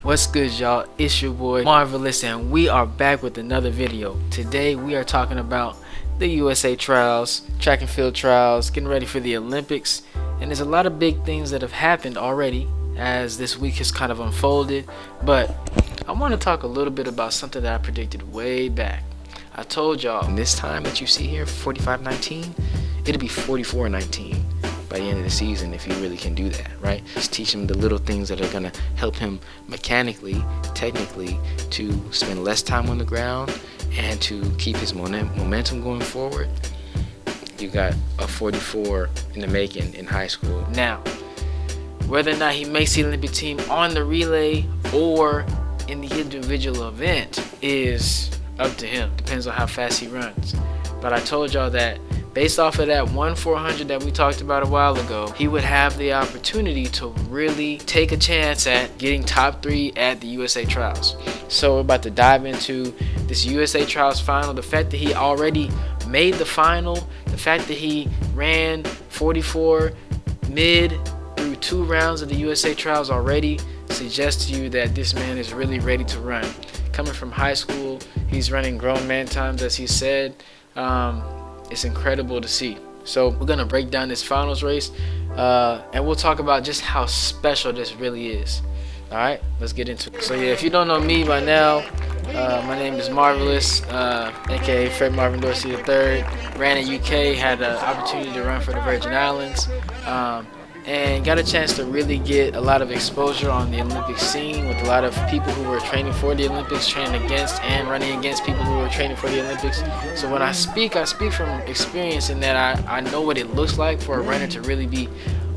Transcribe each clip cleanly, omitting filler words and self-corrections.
What's good, y'all? It's your boy Marvelous, and we are back with another video. Today we are talking about the USA trials, track and field trials, getting ready for the Olympics, and there's a lot of big things that have happened already as this week has kind of unfolded. But I want to talk a little bit about something that I predicted way back. I told y'all this time that you see here, 45-19, it'll be 44-19 by the end of the season if he really can do that, right? Just teach him the little things that are going to help him mechanically, technically, to spend less time on the ground and to keep his momentum going forward. You got a 44 in the making in high school. Now, whether or not he makes the Olympic team on the relay or in the individual event is up to him. Depends on how fast he runs. But I told y'all that based off of that 1/400 that we talked about a while ago, he would have the opportunity to really take a chance at getting top 3 at the USA Trials. So we're about to dive into this USA Trials final. The fact that he already made the final, the fact that he ran 44 mid through 2 rounds of the USA Trials already suggests to you that this man is really ready to run. Coming from high school, he's running grown man times, as he said. It's incredible to see. So we're gonna break down this finals race, and we'll talk about just how special this really is. All right, let's get into it. So yeah, if you don't know me by now, my name is Marvelous, aka Fred Marvin Dorsey III. Ran in UK, had the opportunity to run for the Virgin Islands, and got a chance to really get a lot of exposure on the Olympic scene with a lot of people who were training for the Olympics, training against and running against people who were training for the Olympics. So when I speak from experience in that I know what it looks like for a runner to really be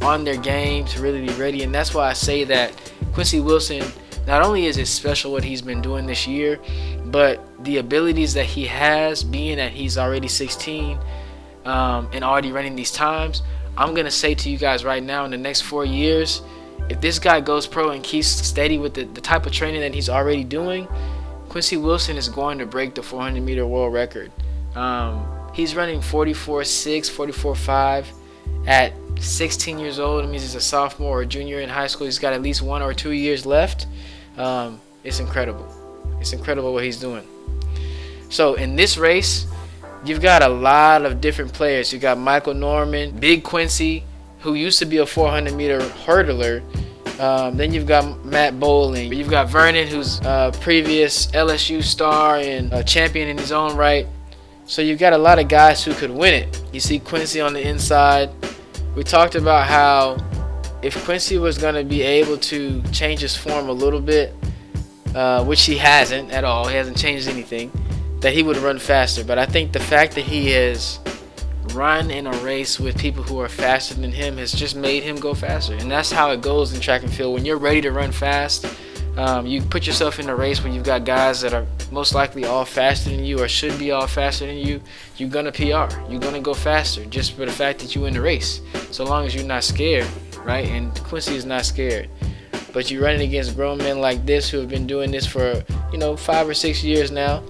on their game, to really be ready. And that's why I say that Quincy Wilson, not only is it special what he's been doing this year, but the abilities that he has, being that he's already 16 and already running these times. I'm going to say to you guys right now, in the next 4 years, if this guy goes pro and keeps steady with the type of training that he's already doing, Quincy Wilson is going to break the 400-meter world record. He's running 44.6, 44.5 at 16 years old. It means he's a sophomore or junior in high school. He's got at least 1 or 2 years left. It's incredible. It's incredible what he's doing. So in this race, you've got a lot of different players. You got Michael Norman, Big Quincy, who used to be a 400-meter hurdler. Then you've got Matt Bowling. You've got Vernon, who's a previous LSU star and a champion in his own right. So you've got a lot of guys who could win it. You see Quincy on the inside. We talked about how if Quincy was going to be able to change his form a little bit, which he hasn't at all, he hasn't changed anything, that he would run faster. But I think the fact that he has run in a race with people who are faster than him has just made him go faster. And that's how it goes in track and field. When you're ready to run fast, you put yourself in a race where you've got guys that are most likely all faster than you or should be all faster than you. You're gonna PR. You're gonna go faster just for the fact that you in the race. So long as you're not scared, right? And Quincy is not scared. But you're running against grown men like this who have been doing this for 5 or 6 years now.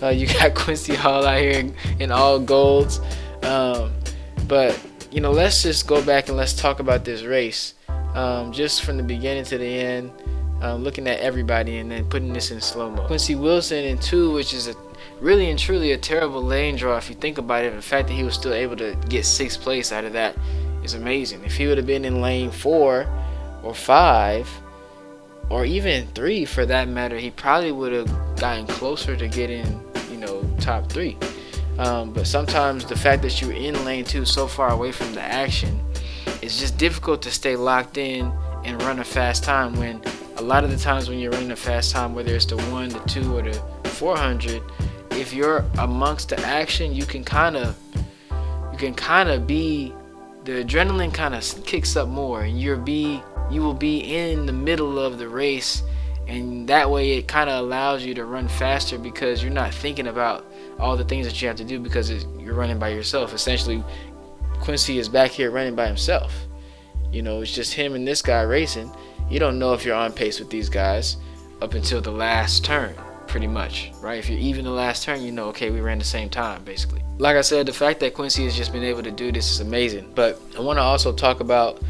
You got Quincy Hall out here in all golds. But let's just go back and let's talk about this race. Just from the beginning to the end, looking at everybody and then putting this in slow-mo. Quincy Wilson in 2, which is really and truly a terrible lane draw if you think about it. The fact that he was still able to get 6th place out of that is amazing. If he would have been in lane 4 or 5, or even 3 for that matter, he probably would have gotten closer to getting top 3. But sometimes the fact that you're in lane 2 so far away from the action, it's just difficult to stay locked in and run a fast time, when a lot of the times when you're running a fast time, whether it's the 1, the 2, or the 400, if you're amongst the action, you can kind of be, the adrenaline kind of kicks up more, and you will be in the middle of the race, and that way it kind of allows you to run faster because you're not thinking about all the things that you have to do because you're running by yourself. Essentially, Quincy is back here running by himself. It's just him and this guy racing. You don't know if you're on pace with these guys up until the last turn, pretty much, right? If you're even the last turn, okay, we ran the same time, basically. Like I said, the fact that Quincy has just been able to do this is amazing. But I want to also talk about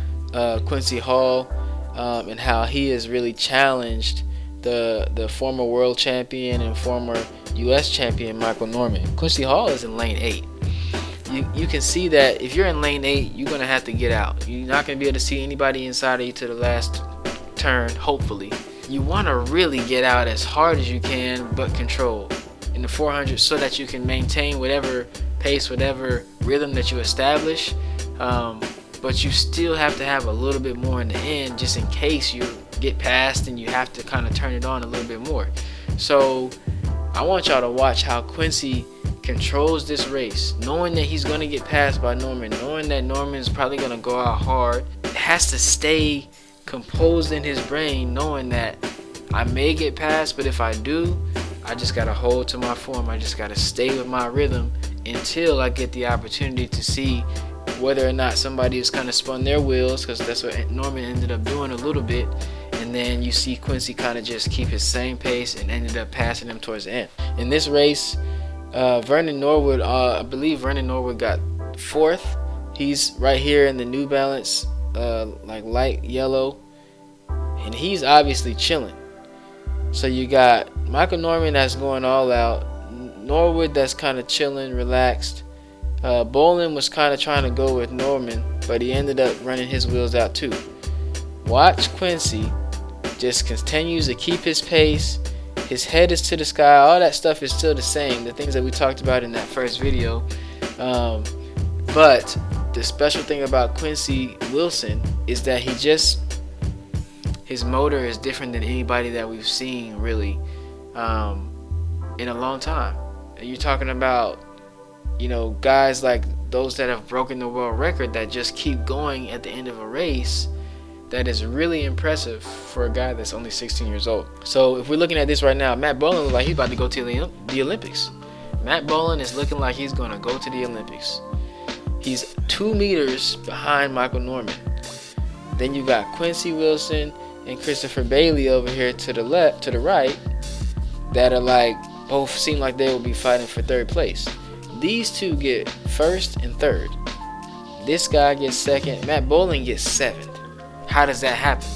Quincy Hall and how he has really challenged the former world champion and former U.S. champion Michael Norman. Quincy Hall is in lane 8. You can see that if you're in lane 8, you're going to have to get out. You're not going to be able to see anybody inside of you to the last turn, hopefully. You want to really get out as hard as you can, but control in the 400 so that you can maintain whatever pace, whatever rhythm that you establish. But you still have to have a little bit more in the end, just in case you get past and you have to kind of turn it on a little bit more. So I want y'all to watch how Quincy controls this race, knowing that he's going to get passed by Norman, knowing that Norman's probably going to go out hard. Has to stay composed in his brain, knowing that I may get passed, but if I do, I just got to hold to my form. I just got to stay with my rhythm until I get the opportunity to see whether or not somebody has kind of spun their wheels, because that's what Norman ended up doing a little bit. And then you see Quincy kind of just keep his same pace and ended up passing him towards the end. In this race, Vernon Norwood, I believe Vernon Norwood got 4th. He's right here in the New Balance, like light yellow, and he's obviously chilling. So you got Michael Norman that's going all out, Norwood that's kind of chilling, relaxed. Bolin was kind of trying to go with Norman, but he ended up running his wheels out too. Watch Quincy just continues to keep his pace. His head is to the sky. All that stuff is still the same, the things that we talked about in that first video. But the special thing about Quincy Wilson is that his motor is different than anybody that we've seen really in a long time. And you're talking about, you know, guys like those that have broken the world record that just keep going at the end of a race. That is really impressive for a guy that's only 16 years old. So if we're looking at this right now, Matt Bolin looks like he's about to go to the Olympics. Matt Bolin is looking like he's going to go to the Olympics. He's 2 meters behind Michael Norman. Then you got Quincy Wilson and Christopher Bailey over here to the left, to the right, that are like both seem like they will be fighting for 3rd place. These two get 1st and 3rd. This guy gets 2nd. Matt Bolin gets 7th. How does that happen?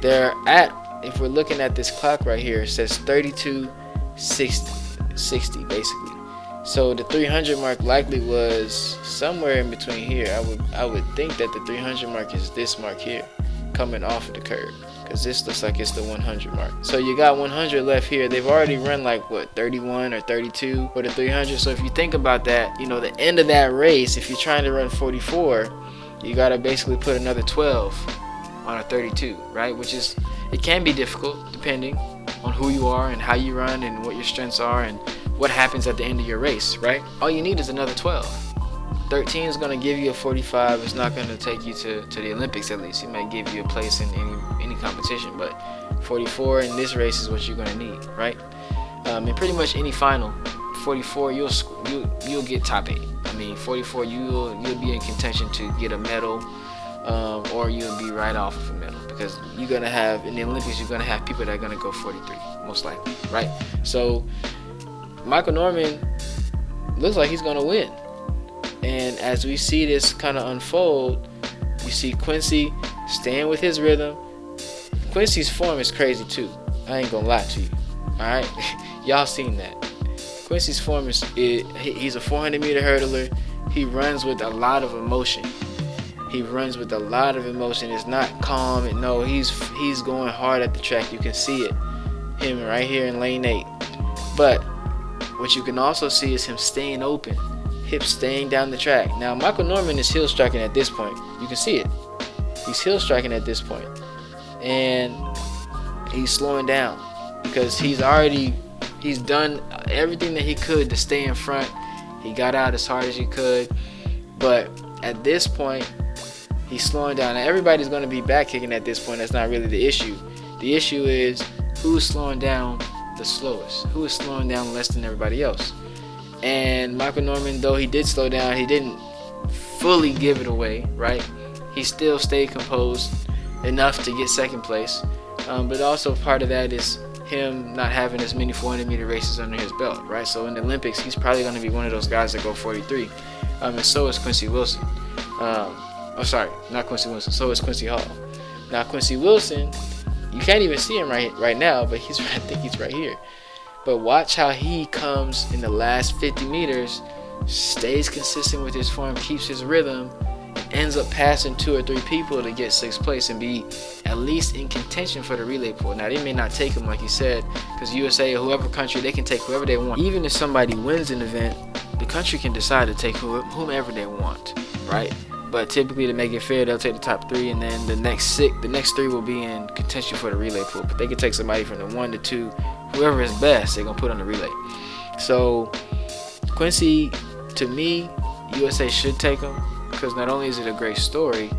They're at, if we're looking at this clock right here, it says 32:60 basically. So the 300 mark likely was somewhere in between here. I would think that the 300 mark is this mark here, coming off of the curve, because this looks like it's the 100 mark. So you got 100 left here. They've already run like what, 31 or 32 for the 300. So if you think about that, you know, the end of that race, if you're trying to run 44, you gotta basically put another 12 on a 32, right? Which is, it can be difficult depending on who you are and how you run and what your strengths are and what happens at the end of your race, right? All you need is another 12. 13 is going to give you a 45. It's not going to take you to the Olympics, at least. It might give you a place in any competition, but 44 in this race is what you're going to need, right? In pretty much any final, 44 you'll get top 8. I mean, 44 you'll be in contention to get a medal, or you'll be right off of a medal, because you're going to have, in the Olympics, you're going to have people that are going to go 43, most likely, right? So Michael Norman looks like he's going to win. And as we see this kind of unfold, you see Quincy staying with his rhythm. Quincy's form is crazy too. I ain't going to lie to you. Alright? Y'all seen that. Quincy's form is, he's a 400-meter hurdler. He runs with a lot of emotion. It's not calm. And no, he's going hard at the track. You can see it. Him right here in lane 8. But what you can also see is him staying open. Hips staying down the track. Now Michael Norman is heel striking at this point. You can see it. He's heel striking at this point. And he's slowing down because he's done everything that he could to stay in front. He got out as hard as he could. But at this point, he's slowing down. Now everybody's going to be back kicking at this point. That's not really the issue. The issue is who's slowing down the slowest. Who is slowing down less than everybody else. And Michael Norman, though he did slow down, he didn't fully give it away, right? He still stayed composed enough to get 2nd place. But also part of that is him not having as many 400-meter races under his belt, right? So in the Olympics, he's probably going to be one of those guys that go 43. And so is Quincy Wilson. So is Quincy Hall. Now Quincy Wilson, You can't even see him right now, but I think he's right here. But watch how he comes in the last 50 meters, stays consistent with his form, keeps his rhythm, ends up passing 2 or 3 people to get 6th place and be at least in contention for the relay pool. Now, they may not take him, like you said, because USA or whoever country, they can take whoever they want. Even if somebody wins an event, the country can decide to take whomever they want, right? But typically, to make it fair, they'll take the top 3, and then the next 3 will be in contention for the relay pool. But they can take somebody from the 1 to 2, whoever is best, they're gonna put on the relay. So Quincy, to me, USA should take him, because not only is it a great story,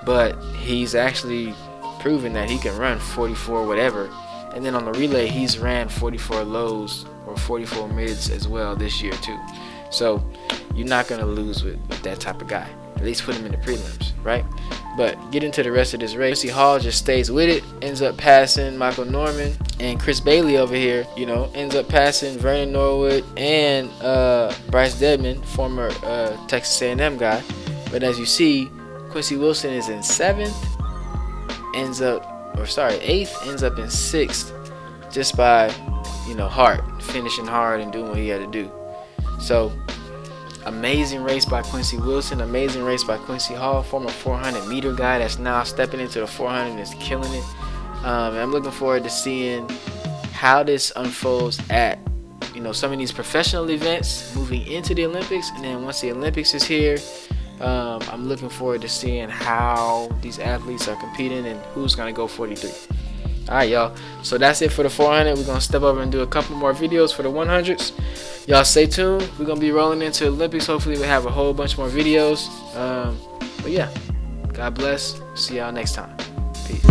but he's actually proven that he can run 44 whatever. And then on the relay, he's ran 44 lows or 44 mids as well this year too. So you're not gonna lose with that type of guy. At least put him in the prelims, right? But get into the rest of this race. Quincy Hall just stays with it, ends up passing Michael Norman, and Chris Bailey over here, ends up passing Vernon Norwood and Bryce Dedman, former Texas A&M guy. But as you see, Quincy Wilson is in 8th, ends up in 6th, just by finishing hard and doing what he had to do. So amazing race by Quincy Wilson, amazing race by Quincy Hall, former 400 meter guy that's now stepping into the 400 and is killing it. And I'm looking forward to seeing how this unfolds at some of these professional events moving into the Olympics, and then once the Olympics is here, I'm looking forward to seeing how these athletes are competing and who's gonna go 43. Alright, y'all, so that's it for the 400. We're gonna step over and do a couple more videos for the 100s. Y'all stay tuned. We're gonna be rolling into Olympics. Hopefully we'll have a whole bunch more videos. But yeah, God bless. See y'all next time. Peace.